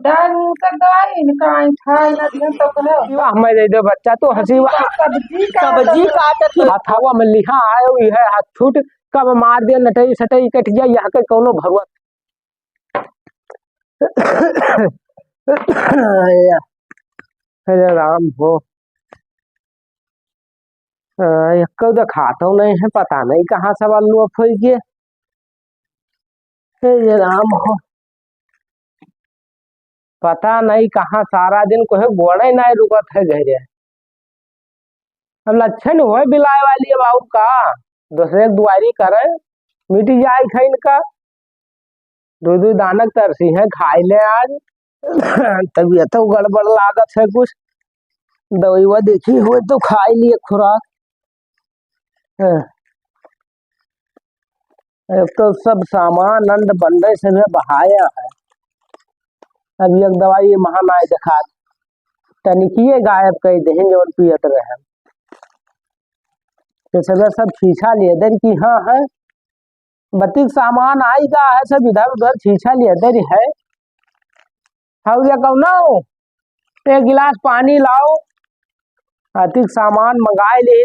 डाल कर दवाई इनका खाए ना दिन तो कहो मैं दे दो बच्चा तो हंसी सब्जी काटत हथावा में लिखा आयो है हाथ छूट कब मार दे नटई सटई कट जाए यहाँ के कोनो भगवत अरे राम हो एक खाता नहीं है पता नहीं कहाँ से आलू हो गए। हे राम हो पता नहीं कहाँ सारा दिन को है गोड़े नहीं रुकत है घरे। अब लक्षण हो बिलाए वाली अब और का दूसरे दुआरी करे मिट जाए खैन का दूध दानक तरसी है खाई ले आज तबीयत तो गड़बड़ लागत है कुछ दवाई वा देखी हुए तो खाई लिए खुराक। अब तो सब सामान अंड बंडे से भी बहाया है। अब एक दवाई महानाय दिखा तनिकिए गायब कर दे जो पियत रहे तो सब छीछा लिए दर की हाँ है बत्ती सामान आएगा है सब इधर उधर छीछा लिए दर है। हाँ कहू ना एक गिलास पानी लाओ अतिक सामान मंगाए ले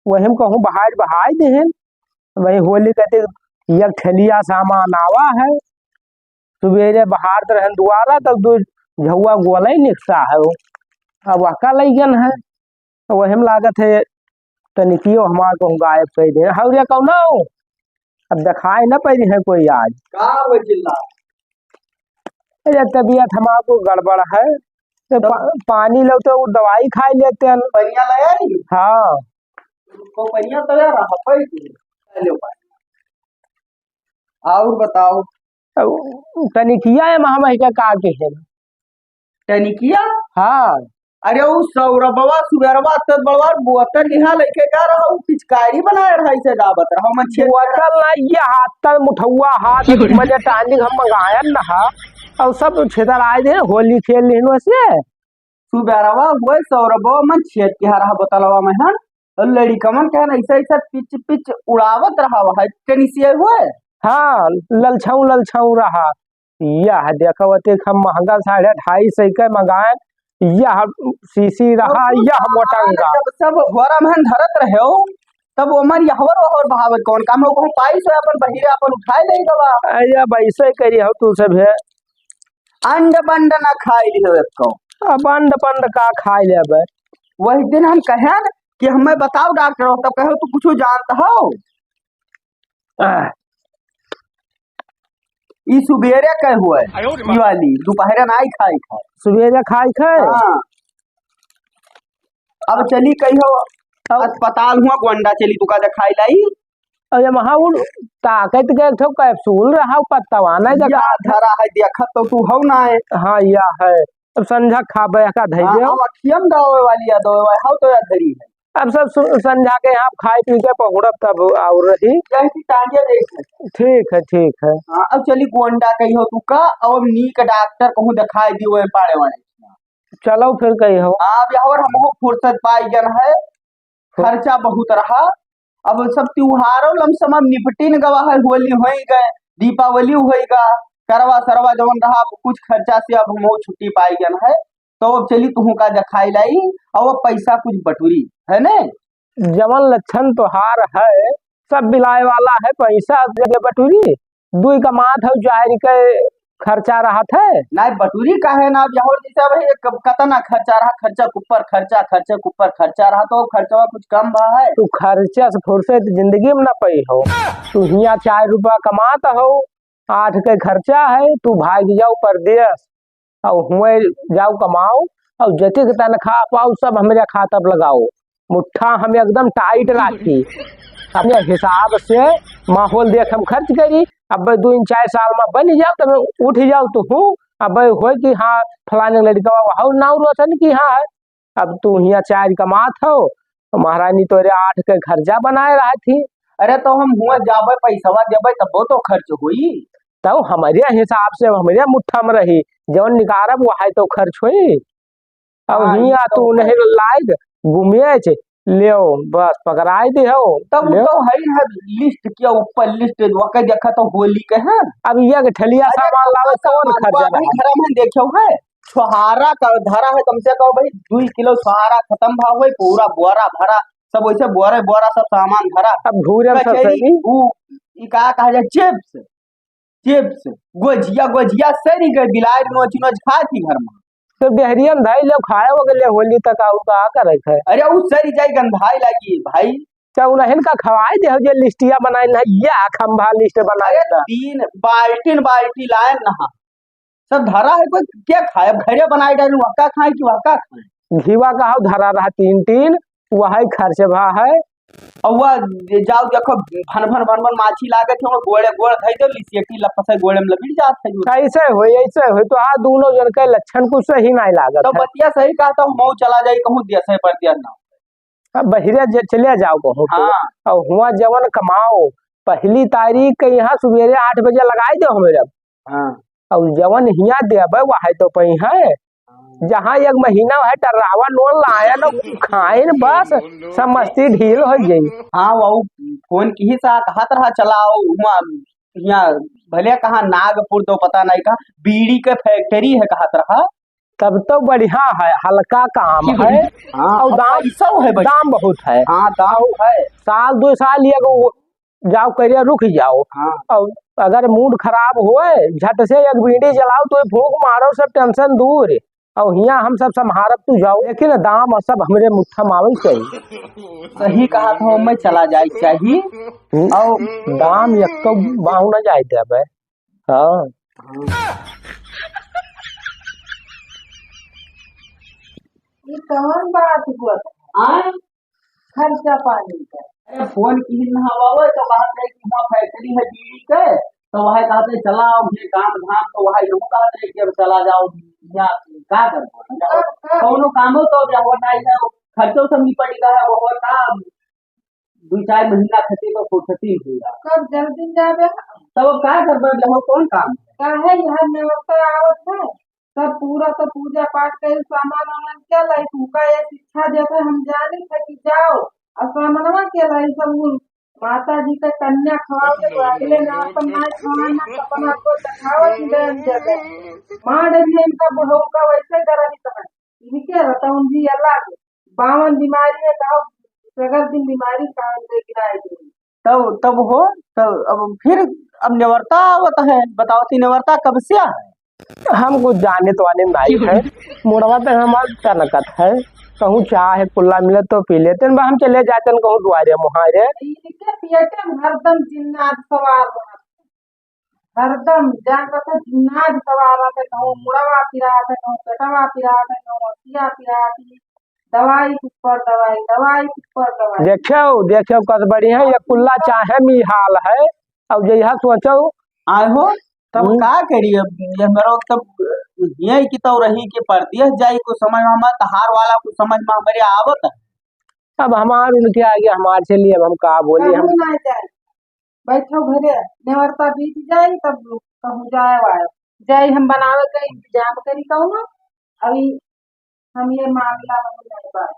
वही हम कहूँ बहार बहाय दे वही होली कहते एक ठेलिया सामान आवा है सुबेरे बहार तो रहन दुआरा तब दो झुआ गोला ही निकसा है वो अब अका लगन है वही में लागत है तनिकियो हमारे को गायब कर दे हौरिया कहू ना अब दिखाए न पड़ी है कोई आज अरे तबीयत हमारे को गड़बड़ है तो पानी लो तो दवाई खाई लेते हैं बढ़िया लगा नहीं हाँ को बढ़िया तो यार लो और बताओ तनिकिया है महामही का के है टनिकिया हाँ अरे वो सौरभवा सुबेरवा तब बड़वा बोतल यहाँ लेके जा रहा हूँ पिचकारी बनाए रहा इसे दावत रहा मैं बोतल ना ये हाथ तक मुठौआ हाथ मजे टांडी हम मंगाया ना और सब छेतर आए थे होली खेल ली से सुबेरवा हुए सौरभवा मन छेद के रहा बोतलवा में है और लड़का मन कहना ऐसा ऐसा पिच पिच उड़ावत रहा है टेनिसिया हुए हाँ ललछाऊ रहा यह देखो हम महंगा 250 का मंगाए यह सीसी रहा यह मोटंगा सब घोरा में धरत रहे हो तब उमर यहवर और भावत कौन काम हो पाई से अपन बहिरे अपन उठाए ले दवा अरे वैसे करी हो तू सब है अंड बंड ना खाई ली हो अब अंड बंड का खाई ले वही दिन हम कहे कि हमें बताओ डॉक्टर हो तब कहो तू कुछ जानता हो ई सुबेरे कह हुए ई वाली दोपहर ना खाई खाए सुबेरे खाई खाए हाँ। अब चली कही हो अस्पताल हुआ गोंडा चली तू का दिखाई लाई अरे महाउल ताकत के ठो कैप्सूल रहा पत्तावा ना या धरा है देखत तो तू हो ना है हाँ या है अब संझा खाबे का धइले हम अखियम दवाई वाली या दवाई हो तो या धरी है अब सब संझा के आप खाए पी के पहुड़ब तब और रही ठीक है हाँ अब चली गोंडा कही हो तू का अब नीक डॉक्टर कहूँ दिखाई दी वो पाड़े वाले चलो फिर कही हो अब यार हम फुर्सत पाई जन है खर्चा बहुत रहा अब सब त्योहारों लमसम निपटी न गवा है होली हो गए दीपावली होगा करवा सरवा जवन रहा कुछ खर्चा से अब हम छुट्टी पाई जन है तो अब चली तुहू का दिखाई लाई और वो पैसा कुछ बटूरी है ने जवन लक्षण तोहार है सब बिलाए वाला है पैसा जगह बटूरी दुई का माथ है जाहिर के खर्चा रहा थे ना बटूरी का है ना यहाँ जैसा भाई कतना खर्चा रहा खर्चा ऊपर खर्चा रहा तो खर्चा कुछ कम रहा है तू खर्चा से फुर्सत जिंदगी में न पई हो तू हिया 4 रुपया कमाता हो 8 के खर्चा है तू भाग जाओ परदेश और हुए जाओ कमाओ और जते के तनख्वाह पाओ सब हमारे खाता पर लगाओ मुट्ठा हम एकदम टाइट राखी अपने हिसाब से माहौल देख हम खर्च करी अब 2-4 साल में बन जाओ तब उठ जाओ तो हूँ अब हो कि हाँ फलाने लड़का हो नाव रोशन की हाँ अब तू यहाँ 4 कमात हो महारानी तोरे 8 के खर्चा बनाए रहा थी अरे तो हम हुआ जाबे पैसा देवे तब तो खर्च हुई तब हमारे हिसाब से हमारे मुट्ठा में रही जौन निकारब वो है तो खर्च हुई अब हिया तू नहीं लायक घूमिए ले बस पकड़ाई दे हो। तब ले तो है लिस्ट किया ऊपर लिस्ट वक़्त देखा तो होली के हैं। अब ये के ठलिया अरे सामान लावे कौन सामान खर्चा भाई रहा। घर में देखो है छोहारा का धरा है कम से कम भाई 2 किलो छोहारा खत्म भाव है पूरा बोरा भरा सब वैसे बोरे बोरा सब सामान धरा अब घूरे में सब कचहरी सही ऊ ई का कहा जाए चिप्स चिप्स गोजिया गोजिया सरी गए बिलार नोच नोच खाए थी घर में। तो डेहरिया में धाई ले खाए हो गए होली तक आउ का करे थे। अरे उ सरी जाई गंधाई लगी भाई। चाहे उन्हें का खवाई दे हो जे लिस्टिया बनाई ना या खंभा लिस्ट बनाए अरे था। 3 बाल्टी लाए नहा सब धरा है कोई क्या खाए अब घरे बनाई डालू वक्का खाए कि वक्का खाए। घीवा का हो धरा रहा 3 वही खर्च भा है। और वह जाओ देखो भन माछी लागे थे और गोड़े गोड़ धई दो लिसेटी लपसे गोड़े में लबिड़ जात है। कैसे हो ऐसे हो तो आ दोनों जन के लक्षण कुछ सही नहीं लागत तो है। बतिया सही कहा तो मऊ चला जाई कहूं दिया सही पर दिया ना। अब बहिरे चले जाओ कहूँ तो हाँ और हुआ जवन कमाओ 1 तारीख के यहाँ सवेरे 8 बजे लगाई दो मेरा। हाँ और जवन हिया देवे वह तो पही है जहाँ 1 महीना है टर्रावा नोल लाया न खाए न बस सब मस्ती ढील हो गई। हाँ वो फोन की ही सा कहत रहा चलाओ यहाँ भले कहाँ नागपुर तो पता नहीं कहा बीड़ी के फैक्ट्री है कहत रहा। तब तो बढ़िया है हल्का काम है। हाँ और दाम सब है दाम बहुत है। हाँ दाम है साल 2 साल ये जाओ करिए रुक जाओ। हाँ और अगर मूड खराब हुए झट से 1 बीड़ी जलाओ तो फूंक मारो सब टेंशन दूर। और यहाँ हम सब संभारत तू जाओ लेकिन दाम सब हमरे मुट्ठा मावे चाहिए। सही कहा था मैं चला जाए चाहिए और दाम एक तो बाहु न जाए देवे। हाँ ये कौन बात हुआ आए खर्चा पानी का। अरे फोन की ही ना हवा तो बात है कि वहाँ फैक्ट्री है बीड़ी के तो वह कहते चलाओ ये काम धाम तो वह यूं कहते कि अब चला जाओ या क्या कर कौनो काम हो तो अब होता है खर्चों सब निपट गया है वो होता 2-4 महीना खर्चे तो फुर्सती हुआ कब जल्दी जावे तब अब क्या कर रहे हो कौन काम काहे यहाँ नवता आवत है सब पूरा तो पूजा पाठ के सामान वामान क्या लाई तुका ये शिक्षा देते हम जानी थे कि जाओ और सामानवा के लाई सब माता जी का कन्या खवाओगे तो अगले नाम ना खाना अपना को दिखावत देन देते मां डरिए इनका बहू का वैसे डरावी समझ इनके रतौन जी अलग 52 बीमारी है कहो सगर दिन बीमारी कहाँ से गिराए तब हो तब अब फिर अब निवर्ता आवत है बताओ ती निवर्ता कब से है। हम कुछ जाने तो आने नहीं है मुड़वा तो हमारा तनकत है कहूँ चाहे कुल्ला मिले तो पी लेते हैं हम चले जाते हैं कहूँ दुआरे मुहारे इनके पेटे में हरदम जिन्नात सवार रहते हरदम जान रहता जिन्नात सवार रहते कहूँ मुड़वा पिरा थे कहूँ कटवा पिरा थे कहूँ असिया पिरा थी दवाई ऊपर दवाई देखो कस बढ़िया ये कुल्ला चाहे मिहाल है। अब जहाँ सोचो आए हो तब का करिए ये मेरा तब ये की तो रही कि परदेश जाई को समझ में हमारे तहार वाला को समझ में हमारे आवत है। अब हमारे उनके आगे हमारे से लिए अब हम कहा बोली हम ना जाए बैठो घरे नेवरता बीत जाए तब कहूँ जाए हम बनावे का इंतजाम करी कहूँ ना अभी हम ये मामला में नहीं पाए।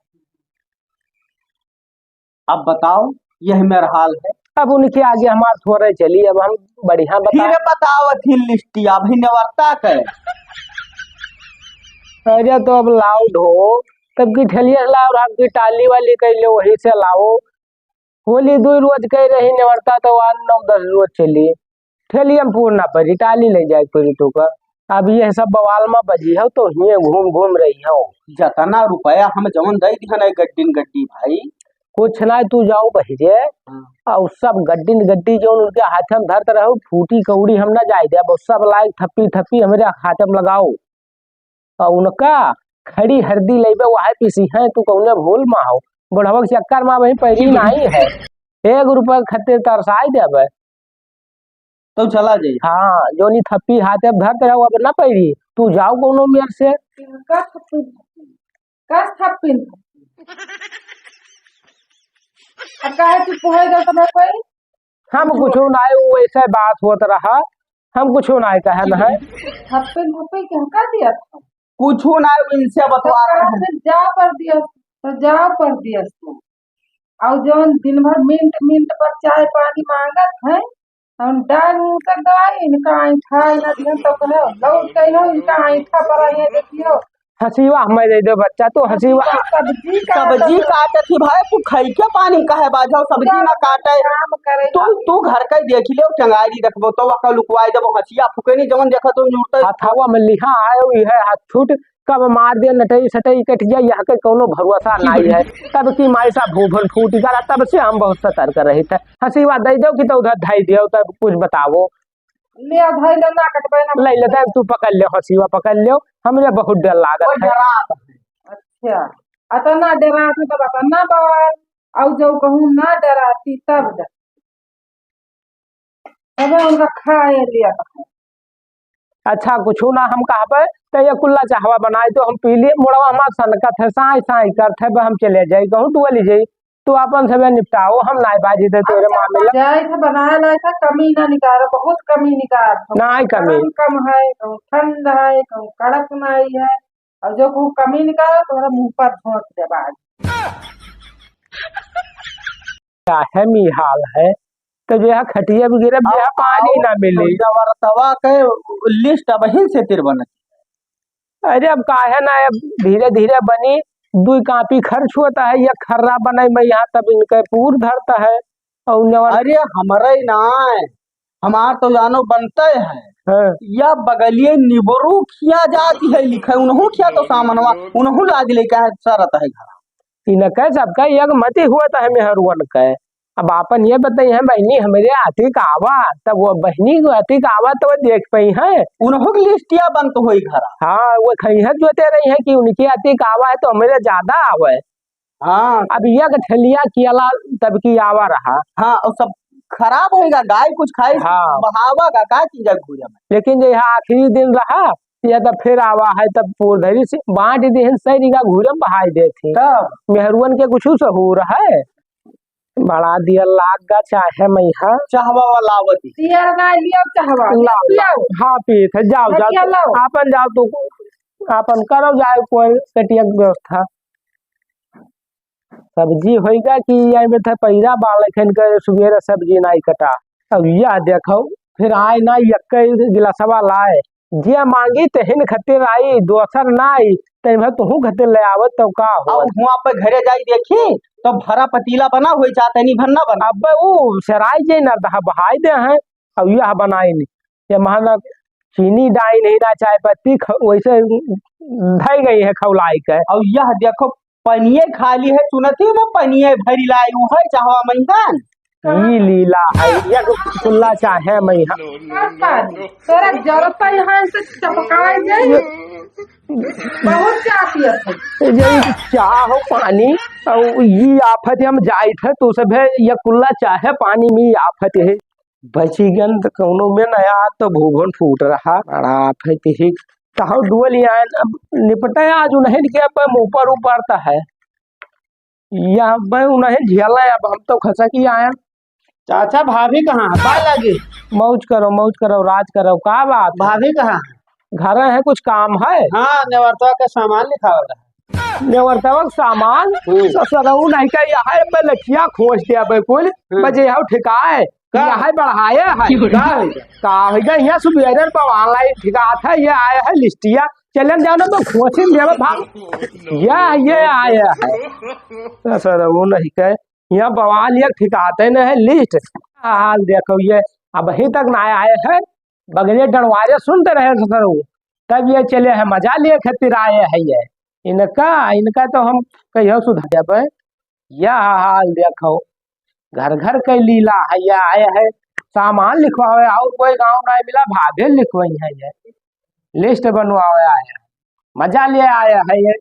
अब बताओ यह मेरा हाल है। अब उनके आगे हमारे थोड़े चली अब हम बढ़िया फिर बताओ थी लिस्टिया अभी निवर्ता कर अरे तो अब लाओ ढो तब की ठेलिया लाओ रात की टाली वाली कह लो वही से लाओ होली 2 रोज कह रही निवर्ता तो 8-9-10 रोज चली ठेलिया में पूर्णा पड़ी टाली ले जाए पूरी तू का। अब ये सब बवाल में बजी हो तो ये घूम रही हो जतना रुपया हम जवन दे दिहन गड्डी भाई कुछ ना तू जाओ बहिरे और सब गड्डी जो उनके हाथ में धरते रहो फूटी कौड़ी हम ना जाए दे सब लाइक थप्पी हमारे हाथ में लगाओ और उनका खड़ी हरदी लेबे वह पीसी है तू कौन भूल मा हो बुढ़वा के चक्कर में वही पैरी नहीं है 1 रुपया खत्ते तरसाई देवे तो चला जाइए। हाँ जो नहीं थप्पी हाथ में धरते रहो अब ना पैरी तू जाओ कोनो मेर से हम कुछ ना वैसे बात होत रहा हम कुछ ना कहे न है कुछ ना इनसे बतवा जा पर दिया और जौन दिन भर मिनट मिनट पर चाय पानी मांगत है हम डाल तक दवाई इनका ऐठा इना दिन तो कहो लौट गई हो इनका ऐठा पर है देखियो हसीवा हमें दे दो बच्चा तो हसीवा सब्जी का सब्जी काटे थी भाई तू खाई के पानी काहे बाझो सब्जी ना काटे काम करे तू घर का देख ले टंगारी रखबो तो वका लुकवाई देबो हसिया फुके नहीं जवन देखा तो न्यूट हथवा में लिखा आयो है हाथ छूट कब मार दे नटई सटई कट गया यहाँ के कोनो भरोसा नहीं है तब की माई सा भूभन फूट गया तब से हम बहुत सतर्क रहे थे हसीवा दे दो कि तो उधर धाई दियो तब कुछ बताओ ले धइल ना कटबे ना ले लेते हैं, तू पकड़ लियो हसीवा पकड़ लियो हमरे बहुत डर लागत है। अच्छा अतना डराती तो बतना बाल और जो कहूँ ना डराती तब तब उनका खाए लिया अच्छा कुछ ना हम कहा पे तो ये कुल्ला चाहवा बनाए तो हम पी लिए मुड़वा हमारा सनकत है साई साई करते है हम चले जाए कहूँ तू ले जाई तू अपन सब निपटाओ हम नाई बाजी दे तेरे मामले जाए था बनाया ना था कमी ना निकाल बहुत कमी निकाल नहीं कमी कम है कहूँ ठंड है कहूँ कड़क नहीं है और जो कहूँ कमी निकालो तो मुंह पर झोंक दे बाद क्या है मी हाल है तो जो है खटिया वगैरह जो है पानी ना मिली तवा के लिस्ट अब ही से तिर बन अरे अब का है ना अब धीरे धीरे बनी दुई कापी खर्च होता है या खर्रा बनाई मैं यहाँ तब इनका पूर धरता है और अरे हमारे ना हमार तो जानो बनते है या बगलिए निबरू खिया जाती है लिखे उन्हों खिया तो सामनवा उन्हों लाद लेके सरत है घर इनका सबका एक मती हुआ था हमें हरुवन का अब आपन ये बताई है बहनी हमारे आती का आवा तब वो बहनी को आती का आवा तो वो देख पाई है उन्हों की लिस्टिया बन तो हुई घर हाँ वो खई है जोते रही है कि उनकी आती का आवा है तो हमारे ज्यादा आवा है हाँ अब यह ठेलिया कियाला तब की आवा रहा हाँ और सब खराब होएगा गाय कुछ खाई हाँ। बहावा का का चीज घूरे में लेकिन जो यहाँ आखिरी दिन रहा या तब फिर आवा है तब पूर्धरी से बांट देहन सही का घूरे बहाई देती तब मेहरुवन के कुछ सहूर है बड़ा दिया लाग गा चाहे मैं हाँ चाहवा वाला आवती सियर गाय लियो चाहवा लाओ हाँ पीत है जाओ हटिया जाओ लाओ। आपन जाओ तो आपन करो जाए कोई कटिया की व्यवस्था सब्जी होएगा कि यही में था पैरा बाल के सुबेरे सब्जी नहीं कटा अब यह देखो फिर आए ना यक्के गिलासवा लाए जे मांगी तहिन खतिर आई दोसर नाई तब तुहू खतिर ले आवत तो का हो और हुआ पे घरे जाई देखी तो भरा पतीला बना हुई चाहते नहीं भरना बना अब वो सराय जे न बहाई दे हैं अब यह बनाई नहीं ये महाना चीनी डाई नहीं ना चाय पत्ती वैसे धई गई है खौलाई के और यह देखो पनिये खाली है सुनती में पनिये भरी लाई वो है चाहवा मैदान ई लीला है ये खुला चाहे मैं तोरा जरूरत यहाँ से चपकाए जाए बहुत चाहती है यही चाहो पानी और ये आफत हम जाए थे तो सब है ये कुल्ला चाहे पानी में आफत है बची गन तो कोनो में नया तो भूगोल फूट रहा बड़ा आफत ही कहो डुअल यहाँ निपटे आज उन्हें के अब मुँह पर उपरता है यहाँ मैं उन्हें झेला अब हम तो खसा की आया चाचा भाभी कहाँ है बा लगी मौज करो राज करो का बात भाभी कहाँ घर है कुछ काम है हाँ नेवर्तवा का सामान लिखा होगा नेवर्तवक सामान ससुरऊ नहीं का यहाँ पे लखिया खोज दिया बिल्कुल बजे हम ठिकाए यहाँ बढ़ाए है का होगा यहाँ सुबेरे पर ऑनलाइन ठिकात है ये आया है लिस्टिया चलन जाओ ना तो खोसी देव भाग ये आया है ससुरऊ नहीं का यहाँ बवाल ये ठिकाते न है लिस्ट हाल देखो ये अब अभी तक ना आए है बगले डरवाजे सुनते रहे ससुरऊ तब ये चले है मजा लिए खातिर आए है ये इनका तो हम कहियो सुधार यह हाल देखो घर घर के लीला है ये आए है सामान लिखवावे और कोई गाँव ना मिला भाभे लिखवाई है ये लिस्ट बनवावे आया मजा लिए आया है ये